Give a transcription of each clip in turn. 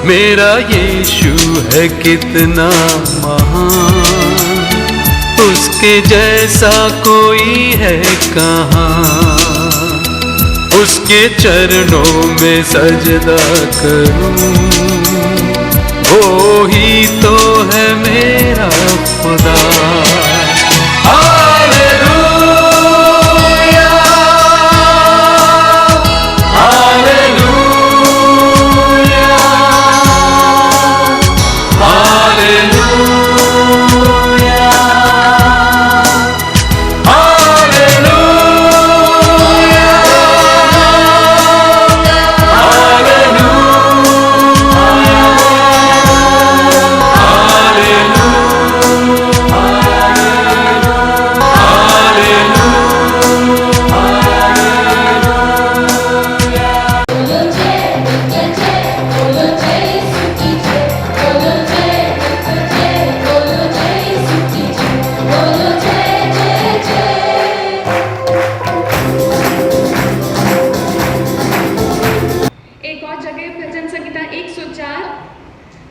मेरा यीशु है कितना महान, उसके जैसा कोई है कहाँ। उसके चरणों में सजदा करूं, वो ही तो है मेरा खुदा।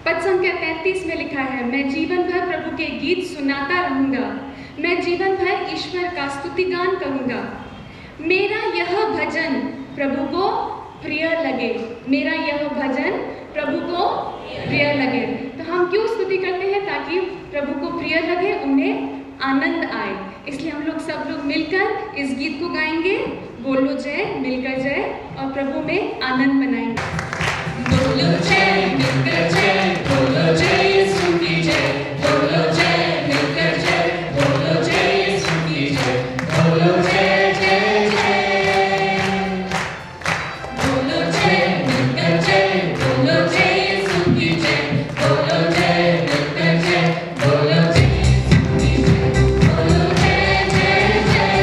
पद संख्या 33 में लिखा है, मैं जीवन भर प्रभु के गीत सुनाता रहूंगा, मैं जीवन भर ईश्वर का स्तुतिगान करूंगा। मेरा यह भजन प्रभु को प्रिय लगे, मेरा यह भजन प्रभु को प्रिय लगे। तो हम क्यों स्तुति करते हैं? ताकि प्रभु को प्रिय लगे, उन्हें आनंद आए। इसलिए हम लोग सब लोग मिलकर इस गीत को गाएंगे, बोलो जय, मिलकर जय, और प्रभु में आनंद मनाएंगे। बोलो जय, मिलकर जय, बोलो जय यीशु की जय, बोलो जय, मिलकर जय, बोलो जय यीशु की जय, बोलो जय जय जय, बोलो जय, मिलकर जय, बोलो जय यीशु की जय, बोलो जय, मिलकर जय, बोलो जय यीशु की जय, बोलो जय जय जय।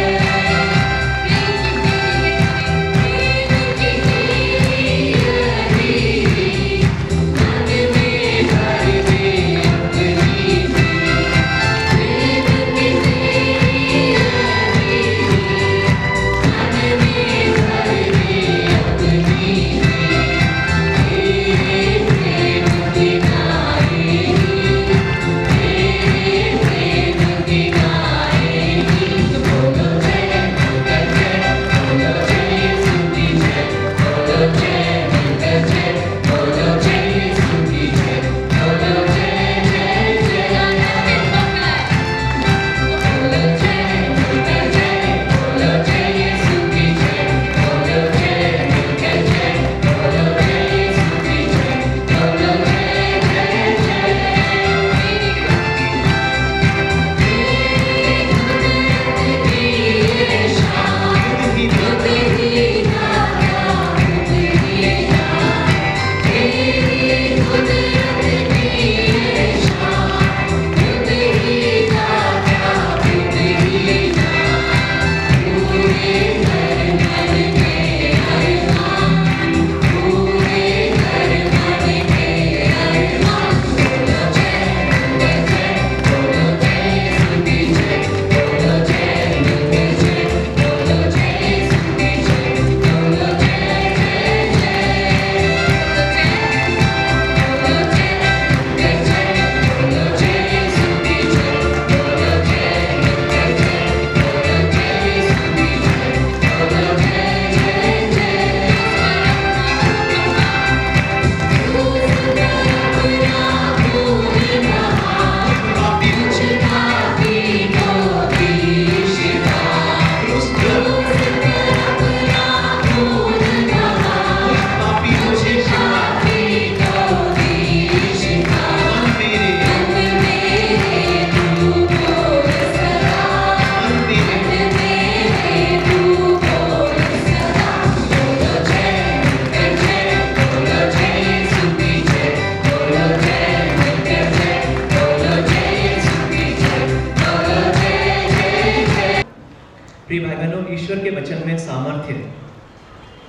प्रिय भाई बहनों, ईश्वर के वचन में सामर्थ्य है।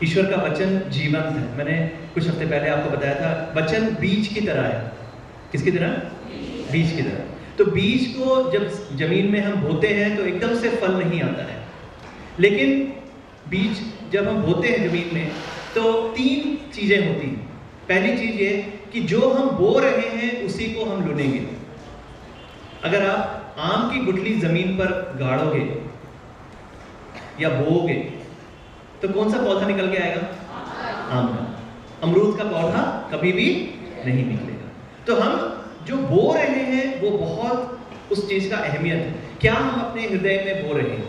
ईश्वर का वचन जीवंत है। मैंने कुछ हफ्ते पहले आपको बताया था, वचन बीज की तरह है। किसकी तरह? बीज की तरह। तो बीज को जब जमीन में हम बोते हैं तो एकदम से फल नहीं आता है, लेकिन बीज जब हम बोते हैं जमीन में तो तीन चीजें होती हैं। पहली चीज ये कि जो हम बो रहे हैं उसी को हम लुनेंगे। अगर आप आम की गुठली जमीन पर गाड़ोगे या बोओगे तो कौन सा पौधा निकल के आएगा? आम का। अमरूद का पौधा कभी भी नहीं निकलेगा। तो हम जो बो रहे हैं वो बहुत उस चीज का अहमियत है, क्या हम अपने हृदय में बो रहे हैं।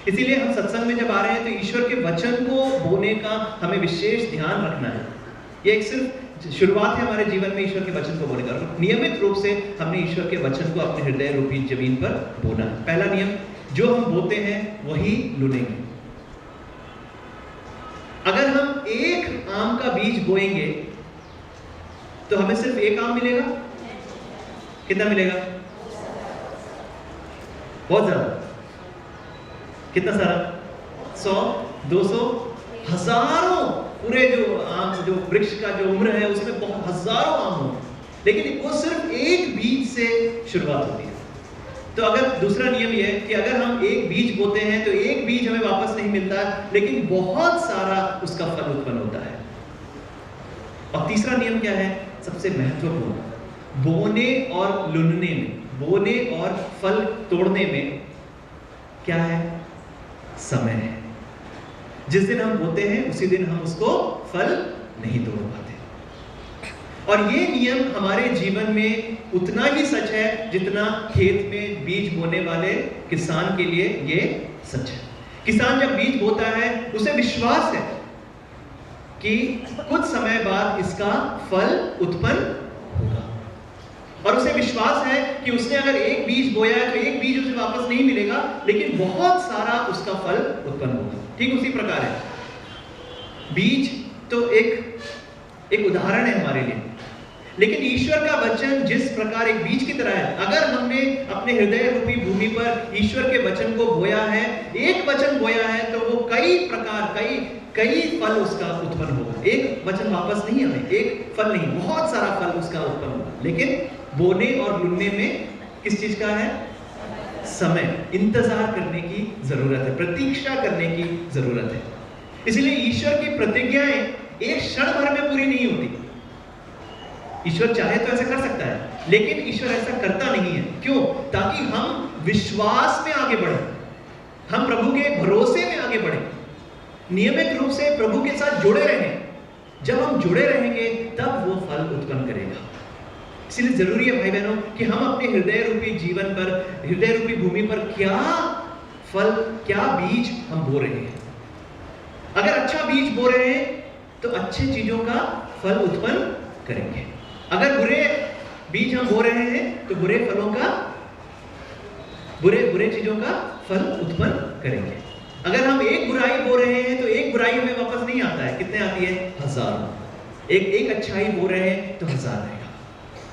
इसीलिए हम सत्संग में जब आ रहे हैं तो ईश्वर के वचन को बोने का हमें विशेष ध्यान रखना है। ये एक सिर्फ शुरुआत है हमारे जीवन में ईश्वर के वचन को बोने का। नियमित रूप से हमने ईश्वर के वचन को अपने हृदय रूपी जमीन पर बोना है। पहला नियम, जो हम बोते हैं वही लुनेंगे। अगर हम एक आम का बीज बोएंगे तो हमें सिर्फ एक आम मिलेगा? कितना मिलेगा? बहुत ज्यादा। कितना सारा? 100, 200, हजारों। पूरे जो आम, जो वृक्ष का जो उम्र है उसमें बहुत हजारों आम हो, लेकिन वो सिर्फ एक बीज से शुरुआत होती है। तो अगर दूसरा नियम यह है कि अगर हम एक बीज बोते हैं तो एक बीज हमें वापस नहीं मिलता, लेकिन बहुत सारा उसका फल उत्पन्न होता है। और तीसरा नियम क्या है? सबसे महत्वपूर्ण, बोने और लुनने में, बोने और फल तोड़ने में क्या है? समय है। जिस दिन हम बोते हैं उसी दिन हम उसको फल नहीं तोड़ पाते। और ये नियम हमारे जीवन में उतना ही सच है जितना खेत में बीज बोने वाले किसान के लिए ये सच है। किसान जब बीज बोता है उसे विश्वास है कि कुछ समय बाद इसका फल उत्पन्न होगा, और उसे विश्वास है कि उसने अगर एक बीज बोया है तो एक बीज उसे वापस नहीं मिलेगा, लेकिन बहुत सारा उसका फल उत्पन्न होगा। ठीक उसी प्रकार है बीज तो एक उदाहरण है हमारे लिए, लेकिन ईश्वर का वचन जिस प्रकार एक बीज की तरह है। अगर हमने अपने हृदय रूपी भूमि पर ईश्वर के वचन को बोया है, एक वचन बोया है, तो वो कई प्रकार, कई फल उसका उत्पन्न होगा। एक वचन वापस नहीं आए, एक फल नहीं, बहुत सारा फल उसका उत्पन्न होगा। लेकिन बोने और लुनने में किस चीज का है? समय, इंतजार करने की जरूरत है, प्रतीक्षा करने की जरूरत है। इसलिए ईश्वर की प्रतिज्ञाएं एक क्षण भर में पूरी नहीं होती। ईश्वर चाहे तो ऐसा कर सकता है, लेकिन ईश्वर ऐसा करता नहीं है। क्यों? ताकि हम विश्वास में आगे बढ़े, हम प्रभु के भरोसे में आगे बढ़े, नियमित रूप से प्रभु के साथ जुड़े रहें। जब हम जुड़े रहेंगे तब वो फल उत्पन्न करेगा। इसलिए जरूरी है भाई बहनों कि हम अपने हृदय रूपी जीवन पर, हृदय रूपी भूमि पर क्या फल, क्या बीज हम बो रहे हैं। अगर अच्छा बीज बो रहे हैं तो अच्छी चीजों का फल उत्पन्न करेंगे। अगर बुरे बीज हम बो रहे हैं तो बुरे फलों का, बुरे चीजों का फल उत्पन्न करेंगे। अगर हम एक बुराई बो रहे हैं तो एक बुराई हमें वापस नहीं आता है। कितने आती है? हजारों। एक अच्छाई बो रहे हैं तो हजार आएगा।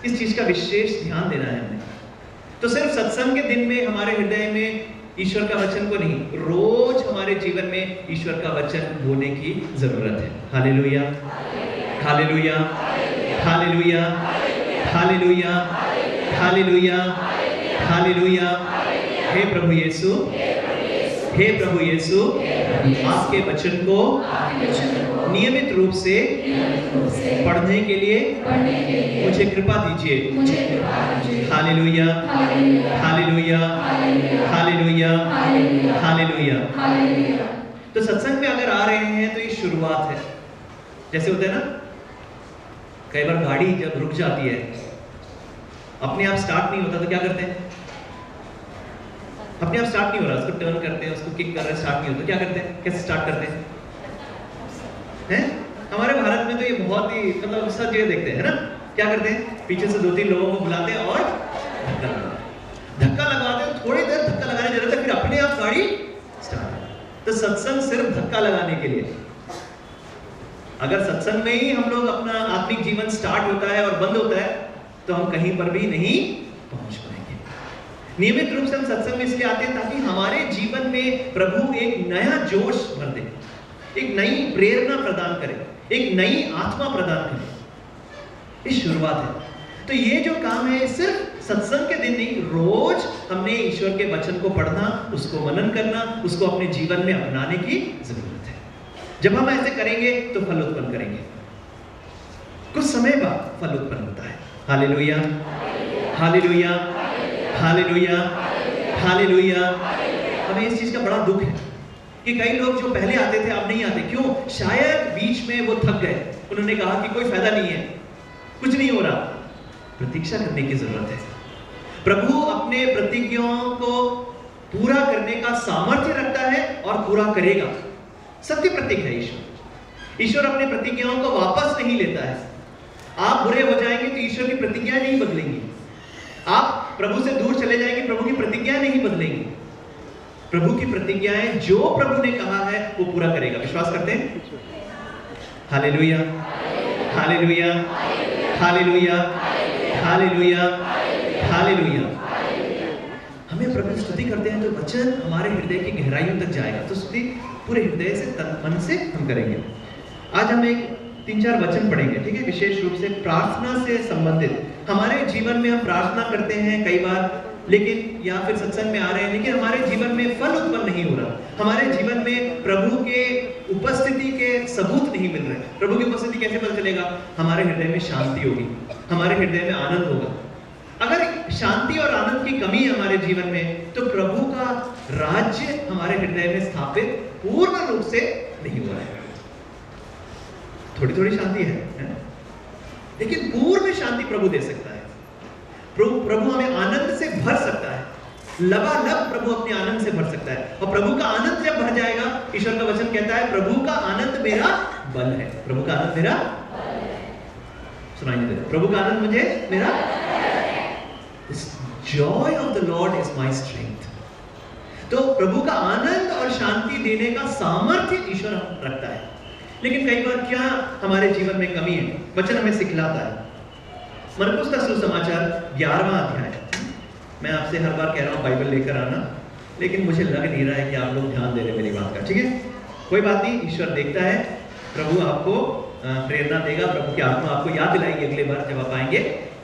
इस चीज का विशेष ध्यान देना है हमें। तो सिर्फ सत्संग के दिन में हमारे हृदय में ईश्वर का वचन को नहीं, रोज हमारे जीवन में ईश्वर का वचन बोने की जरूरत है। Hallelujah, hallelujah, hallelujah, hallelujah, hallelujah, hallelujah. हे प्रभु यीशु, हे प्रभु यीशु, आपके वचन को नियमित रूप से पढ़ने के लिए मुझे कृपा दीजिए। Hallelujah, hallelujah, hallelujah, hallelujah. तो सत्संग में अगर आ रहे हैं तो ये शुरुआत है। जैसे होता है ना, कई बार गाड़ी जब रुक जाती है, अपने आप स्टार्ट नहीं होता तो क्या करते हैं? अपने आप स्टार्ट नहीं हो रहा, उसको टर्न करते हैं, उसको किक कर रहे हैं, स्टार्ट नहीं होता, क्या करते हैं? कैसे स्टार्ट करते हैं? हमारे भारत में तो ये बहुत ही मतलब सब जगह देखते हैं ना। क्या करते हैं? पीछे से 2-3 लोगों को बुलाते हैं और धक्का लगवाते हैं। थोड़ी देर धक्का लगाने की जरूरत है, फिर अपने आप गाड़ी स्टार्ट। तो सत्संग सिर्फ धक्का लगाने के लिए। अगर सत्संग में ही हम लोग अपना आत्मिक जीवन स्टार्ट होता है और बंद होता है तो हम कहीं पर भी नहीं पहुंच पाएंगे। नियमित रूप से हम सत्संग में इसलिए आते हैं ताकि हमारे जीवन में प्रभु एक नया जोश भर दे, एक नई प्रेरणा प्रदान करे, एक नई आत्मा प्रदान करे। ये शुरुआत है। तो ये जो काम है सिर्फ सत्संग के दिन नहीं, रोज हमने ईश्वर के वचन को पढ़ना, उसको मनन करना, उसको अपने जीवन में अपनाने की जरूरत है। जब हम ऐसे करेंगे तो फल उत्पन्न करेंगे। कुछ समय बाद फल उत्पन्न होता है। Hallelujah, hallelujah, hallelujah, hallelujah. हमें इस चीज का बड़ा दुख है कि कई लोग जो पहले आते थे अब नहीं आते। क्यों? शायद बीच में वो थक गए, उन्होंने कहा कि कोई फायदा नहीं है, कुछ नहीं हो रहा। प्रतीक्षा करने की जरूरत है। प्रभु अपने प्रतिज्ञाओं को पूरा करने का सामर्थ्य रखता है और पूरा करेगा। सत्य प्रतीक है ईश्वर। ईश्वर अपने प्रतिज्ञाओं को वापस नहीं लेता है। आप बुरे हो जाएंगे तो ईश्वर की प्रतिज्ञा नहीं बदलेंगी। आप प्रभु से दूर चले जाएंगे, प्रभु की प्रतिज्ञा नहीं बदलेंगी। प्रभु की प्रतिज्ञाएं जो प्रभु ने कहा है वो पूरा करेगा। विश्वास करते हैं? Hallelujah, hallelujah, hallelujah, hallelujah, hallelujah. हमें प्रभु स्तुति करते हैं तो वचन हमारे हृदय की गहराइयों तक जाएगा। तो स्तुति पूरे हृदय से, तन मन से हम करेंगे। आज हम एक 3-4 वचन पढ़ेंगे, ठीक है? विशेष रूप से प्रार्थना से संबंधित। हमारे जीवन में हम प्रार्थना करते हैं कई बार, लेकिन या फिर सत्संग में आ रहे हैं, लेकिन हमारे जीवन में फल उत्पन्न नहीं हो रहा। हमारे जीवन में प्रभु के उपस्थिति के सबूत नहीं मिल रहे। प्रभु की उपस्थिति कैसे पता चलेगा? हमारे हृदय में शांति होगी, हमारे हृदय में आनंद होगा। अगर शांति और आनंद की कमी है हमारे जीवन में, तो प्रभु का राज्य हमारे हृदय में स्थापित पूर्ण रूप से नहीं हुआ है। थोड़ी थोड़ी शांति है ना? लेकिन पूर्ण शांति प्रभु दे सकता है। प्रभु हमें आनंद से भर सकता है। लबालब प्रभु अपने आनंद से भर सकता है। और प्रभु का आनंद जब भर जाएगा, ईश्वर का वचन कहता है प्रभु का आनंद मेरा बल है। प्रभु का आनंद मेरा सुनाई नहीं देता। प्रभु का आनंद मुझे मेरा Joy of the Lord is my strength. तो प्रभु का आनंद और शांति देने का सामर्थ्य ईश्वर रखता है। लेकिन कई बार क्या हमारे जीवन में कमी है? वचन हमें सिखलाता है। मरकुस का सुसमाचार 11वां अध्याय। मैं आपसे हर बार कह रहा हूं बाइबल लेकर आना, लेकिन मुझे लग नहीं रहा है कि आप लोग ध्यान दे रहे मेरी बात का। ठीक है, कोई बात नहीं, ईश्वर देखता है। प्रभु आपको प्रेरणा देगा, प्रभु की आत्मा आपको याद दिलाएगी अगले बार जब आप आएंगे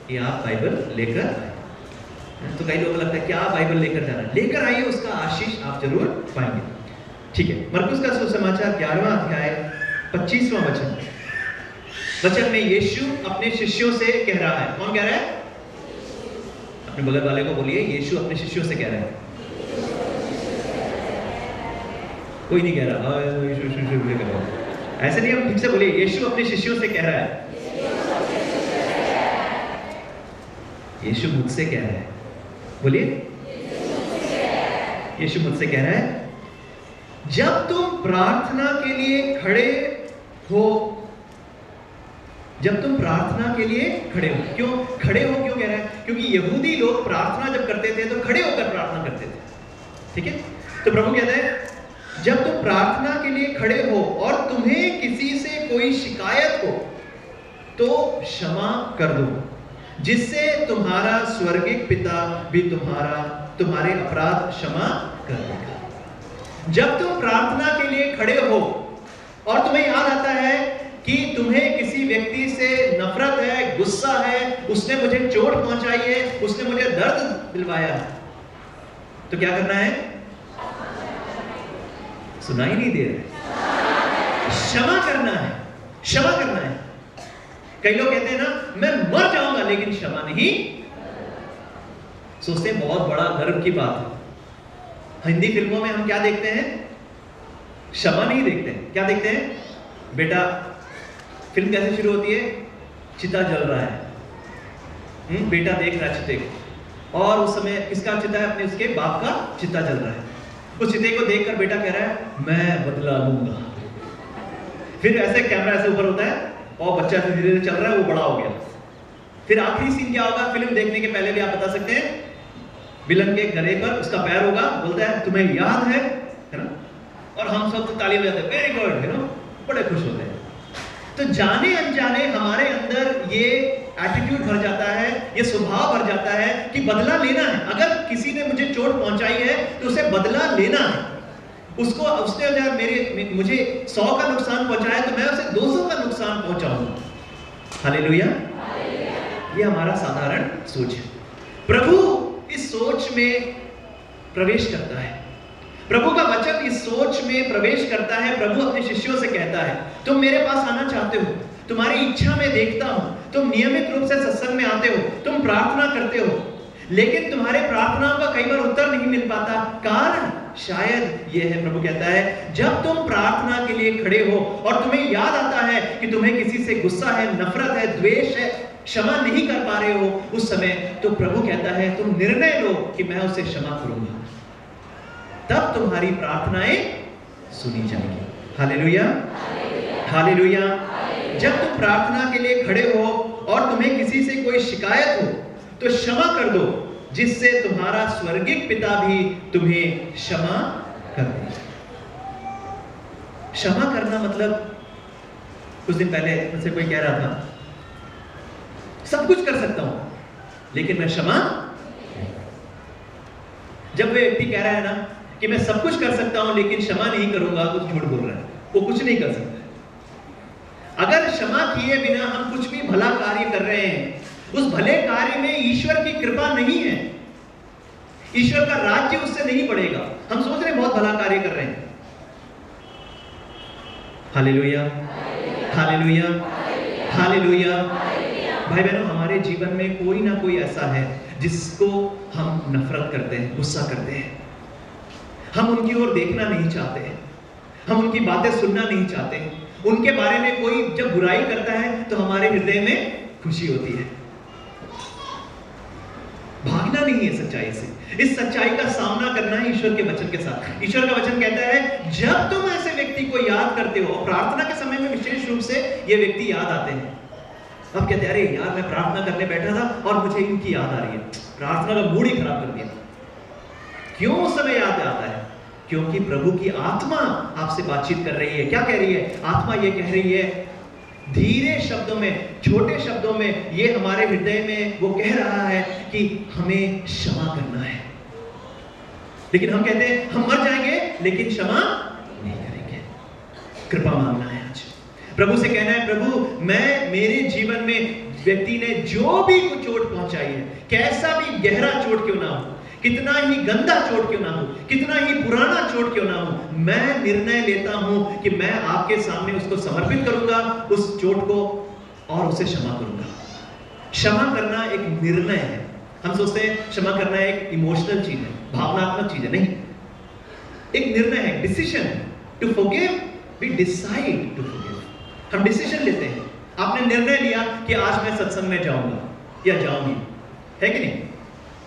कि आप बाइबल लेकर आए। तो कई लोगों को लगता है क्या बाइबल लेकर जाना है? लेकर आइए, उसका आशीष आप जरूर पाएंगे। ठीक है, मरकुस का सुसमाचार 11वां अध्याय 25वां वचन। वचन में यीशु अपने शिष्यों से कह रहा है। कौन कह रहा है? अपने बगल वाले को बोलिए, यीशु अपने शिष्यों से कह रहा है। कोई नहीं कह रहा ऐसे नहीं, हम ठीक से बोलिए, यीशु अपने शिष्यों से कह रहा है। यीशु मुझसे कह रहा है। बोलिए, यीशु मुझसे कह रहा है, जब तुम प्रार्थना के लिए खड़े हो, जब तुम प्रार्थना के लिए खड़े हो। क्यों खड़े हो? क्यों कह रहा है? क्योंकि यहूदी लोग प्रार्थना जब करते थे तो खड़े होकर प्रार्थना करते थे। ठीक है, तो प्रभु कहता है जब तुम प्रार्थना के लिए खड़े हो और तुम्हें किसी से कोई शिकायत हो तो क्षमा कर दो, जिससे तुम्हारा स्वर्गिक पिता भी तुम्हारे अपराध क्षमा कर देगा। जब तुम प्रार्थना के लिए खड़े हो और तुम्हें याद आता है कि तुम्हें किसी व्यक्ति से नफरत है, गुस्सा है, उसने मुझे चोट पहुंचाई है, उसने मुझे दर्द दिलवाया है, तो क्या करना है? सुनाई नहीं दे रहा, क्षमा करना है, क्षमा करना है। कई लोग कहते हैं ना, मैं मर जाऊंगा लेकिन क्षमा नहीं। सोचते हैं बहुत बड़ा गर्व की बात है। हिंदी फिल्मों में हम क्या देखते हैं? क्षमा नहीं देखते हैं। क्या देखते हैं? बेटा, फिल्म कैसे शुरू होती है? चिता जल रहा है, बेटा देख रहा है चिते को, और उस समय किसका चिता है? अपने उसके बाप का चिता जल रहा है। उस चिते को देखकर बेटा कह रहा है मैं बदला लूंगा। फिर ऐसे कैमरा ऐसे ऊपर होता है और बच्चा धीरे धीरे चल रहा है, वो बड़ा हो गया। फिर आखिरी सीन क्या होगा? फिल्म देखने के पहले भी आप बता सकते हैं, विलन के गले पर उसका पैर होगा, बोलता है तुम्हें याद है ना? और हम सब तो ताली बजाते हैं, वेरी गुड, यू नो, बड़े खुश होते हैं। तो जाने अनजाने हमारे अंदर ये एटीट्यूड भर जाता है, ये स्वभाव भर जाता है कि बदला लेना है। अगर किसी ने मुझे चोट पहुंचाई है तो उसे बदला लेना है। उसने अगर मुझे 100 का नुकसान पहुंचाया तो मैं उसे 200 का नुकसान पहुंचाऊंगा। हालेलुया। ये हमारा साधारण सोच है। प्रभु इस सोच में प्रवेश करता है। प्रभु का वचन इस सोच में प्रवेश करता है। प्रभु अपने शिष्यों से कहता है तुम मेरे पास आना चाहते हो तुम्हारी इच्छा में देखता हूं, तुम नियमित रूप से सत्संग में आते हो, तुम प्रार्थना करते हो, लेकिन तुम्हारे प्रार्थनाओं का कई बार उत्तर नहीं मिल पाता। कारण शायद यह है, प्रभु कहता है, जब तुम प्रार्थना के लिए खड़े हो और तुम्हें याद आता है कि तुम्हें किसी से गुस्सा है, नफरत है, द्वेष है, क्षमा नहीं कर पा रहे हो उस समय, तो प्रभु कहता है तुम निर्णय लो कि मैं उसे क्षमा करूंगा, तब तुम्हारी प्रार्थनाएं सुनी जाएंगी। Hallelujah, hallelujah. जब तुम प्रार्थना के लिए खड़े हो और तुम्हें किसी से कोई शिकायत हो तो क्षमा कर दो, जिससे तुम्हारा स्वर्गिक पिता भी तुम्हें क्षमा कर दे। क्षमा करना मतलब, कुछ दिन पहले मुझसे कोई कह रहा था सब कुछ कर सकता हूं लेकिन मैं क्षमा, जब वे व्यक्ति कह रहा है ना कि मैं सब कुछ कर सकता हूं लेकिन क्षमा नहीं करूंगा, तो झूठ बोल रहा है, वो कुछ नहीं कर सकता। अगर क्षमा किए बिना हम कुछ भी भला कार्य कर रहे हैं, उस भले कार्य में ईश्वर की कृपा नहीं है, ईश्वर का राज्य उससे नहीं बढ़ेगा। हम सोच रहे हैं बहुत भला कार्य कर रहे हैं। Hallelujah, hallelujah, hallelujah. भाई बहनों, हमारे जीवन में कोई ना कोई ऐसा है जिसको हम नफरत करते हैं, गुस्सा करते हैं, हम उनकी ओर देखना नहीं चाहते हैं, हम उनकी बातें सुनना नहीं चाहते हैं, उनके बारे में कोई जब बुराई करता है तो हमारे हृदय में खुशी होती है। भागना नहीं है सच्चाई से, इस सच्चाई का सामना करना है ईश्वर के वचन के साथ। ईश्वर का वचन कहता है जब तुम ऐसे व्यक्ति को याद करते हो, और प्रार्थना के समय में विशेष रूप से ये व्यक्ति याद आते हैं। अब कहते हैं अरे यार मैं प्रार्थना करने बैठा था और मुझे इनकी याद आ रही है, प्रार्थना का मूड ही खराब कर दिया। क्यों उस समय याद आता है? क्योंकि प्रभु की आत्मा आपसे बातचीत कर रही है। क्या कह रही है? आत्मा ये कह रही है, धीरे शब्दों में, छोटे शब्दों में, ये हमारे हृदय में वो कह रहा है कि हमें क्षमा करना है। लेकिन हम कहते हैं हम मर जाएंगे लेकिन क्षमा नहीं करेंगे। कृपा मांगना है आज, प्रभु से कहना है प्रभु मैं, मेरे जीवन में व्यक्ति ने जो भी कुछ चोट पहुंचाई है, कैसा भी गहरा चोट क्यों ना हो, कितना ही गंदा चोट क्यों ना हो, कितना ही पुराना चोट क्यों ना हो, मैं निर्णय लेता हूं कि मैं आपके सामने उसको समर्पित करूंगा, उस चोट को, और उसे क्षमा करूंगा। क्षमा करना एक निर्णय है। हम सोचते हैं क्षमा करना एक इमोशनल चीज है, भावनात्मक चीज है, नहीं, एक निर्णय है, decision to forgive. We decide to forgive, हम डिसीजन लेते हैं। आपने निर्णय लिया कि आज मैं सत्संग में जाऊंगा या जाऊंगी, है कि नहीं?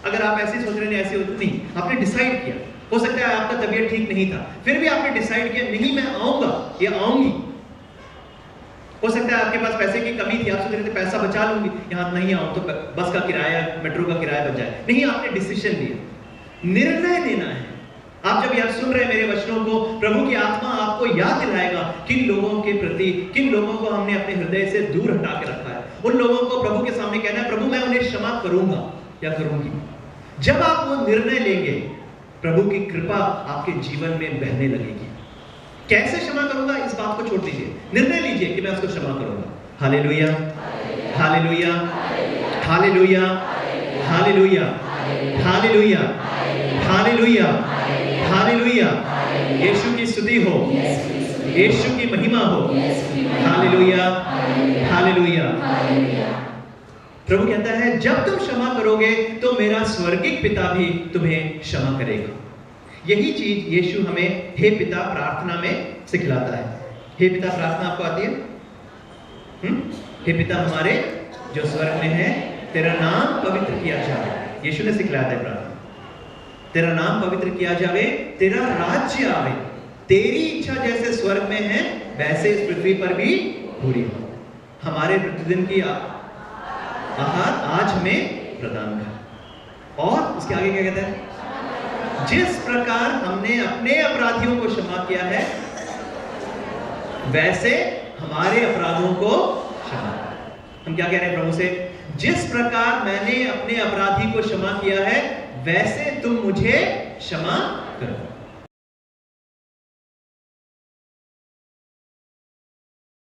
अगर आप ऐसे सोच रहे हैं ऐसे होते नहीं, आपने डिसाइड किया। हो सकता है आपका तबीयत ठीक नहीं था, फिर भी आपने डिसाइड किया नहीं मैं आऊंगा या आऊंगी। हो सकता है आपके पास पैसे की कमी थी, आप सोच रहे थे पैसा बचा लूंगी, यहां नहीं आऊं तो बस का किराया, मेट्रो का किराया बच जाए। नहीं, आपने डिसीजन लिया। निर्णय लेना है। आप जब यह सुन रहे मेरे वचनों को, प्रभु की आत्मा आपको याद दिलाएगा किन लोगों के प्रति, किन लोगों को हमने अपने हृदय से दूर हटा के रखा है। उन लोगों को प्रभु के सामने कहना है प्रभु मैं उन्हें क्षमा करूंगा या करूंगी। जब आप वो निर्णय लेंगे, प्रभु की कृपा आपके जीवन में बहने लगेगी। कैसे क्षमा करूंगा इस बात को छोड़ दीजिए, निर्णय लीजिए कि मैं उसको क्षमा करूंगा। Hallelujah, hallelujah, hallelujah, hallelujah, hallelujah, hallelujah, hallelujah. Yeshu की स्तुति हो, यीशु की महिमा हो। Hallelujah, hallelujah. प्रभु कहता है जब तुम क्षमा करोगे तो मेरा स्वर्गिक पिता भी तुम्हें क्षमा करेगा। यही चीज यीशु हमें हे पिता प्रार्थना में सिखलाता है। हे पिता प्रार्थना आपको आती है? हे पिता हमारे जो स्वर्ग में है, तेरा नाम पवित्र किया जाए। यीशु ने सिखलाया था प्रार्थना, तेरा नाम पवित्र किया जावे, तेरा राज्य आवे, तेरी इच्छा जैसे स्वर्ग में है वैसे इस पृथ्वी पर भी पूरी हो। हमारे प्रतिदिन की आहार आज हमें प्रदान कर। और उसके आगे क्या कहता है? जिस प्रकार हमने अपने अपराधियों को क्षमा किया है वैसे हमारे अपराधों को क्षमा। हम क्या कह रहे हैं प्रभु से? जिस प्रकार मैंने अपने अपराधी को क्षमा किया है वैसे तुम मुझे क्षमा करो।